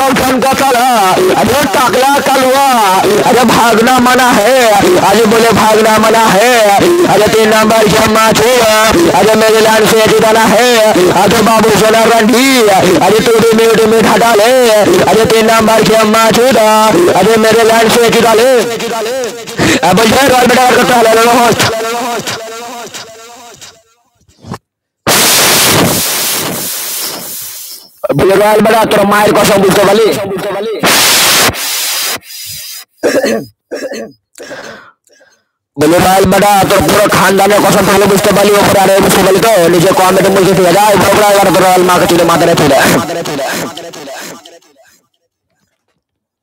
लौटन का साला अरे टाकला कलवा अरे भागना मना है अरे बोले भागना मना है अरे 3 नंबर की अम्मा छू अरे मेरे लाल से जिताना है अरे बाबू सोना रंडी अरे तूड़ी में हटा ले अरे 3 नंबर की अम्मा छू अरे मेरे लाल से जिता ले अब रॉयल बेटा करता है बोले रॉयल बेटा तोर माয়ের কথা বুঝতে পারলি बोले रॉयल बेटा तोर পুরো খানদানের কথা ভালো বুঝতে পারলি ওপরে আরে বুঝতে পারলি তো নিজে কমেন্টে বলতে ঠিক আছে এই বড় এবার তোর রয়্যাল মাকে চলে মাথায় চলে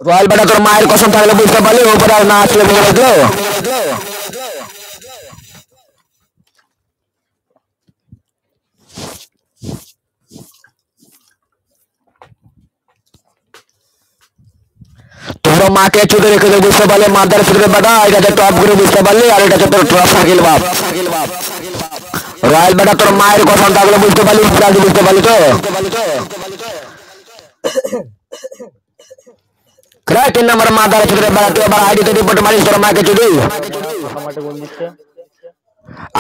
রয়্যাল বেটা তোর মায়ের কসম থাকলে বুঝতে পারলি ওপরে আর না আসলে বলে দিলো তোর মাকে চুদে রেখে বুঝতে পারলে মাদার চুদে বেটা এটা টপ করে বুঝতে পারলি আর এটা তোর টপ সাকিল বাপ রয়্যাল বেটা তোর মায়ের কসম থাকলে বুঝতে পারলি পুরাজি বুঝতে পারলি তো ক্রাই 3 নম্বর মাদার চুদে বেটা তুই আবার আইডি তে রিপোর্ট মারিস তোর মাকে চুদি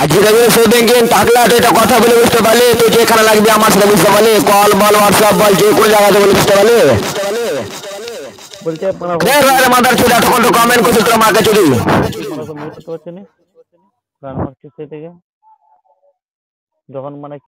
আজি রবি সেদিন টাকলা এটা কথা বলে বুঝতে পারলি তুই যেখানে লাগবি আমার সাথে বুঝতে পারলি কল বল হোয়াটসঅ্যাপ বল যে কোন জায়গাতে বলে বুঝতে পারলি বলতে রয়্যাল মাদার চুদা তখন তো কমেন্ট করছিস তোর মাকে চুদি যখন মানে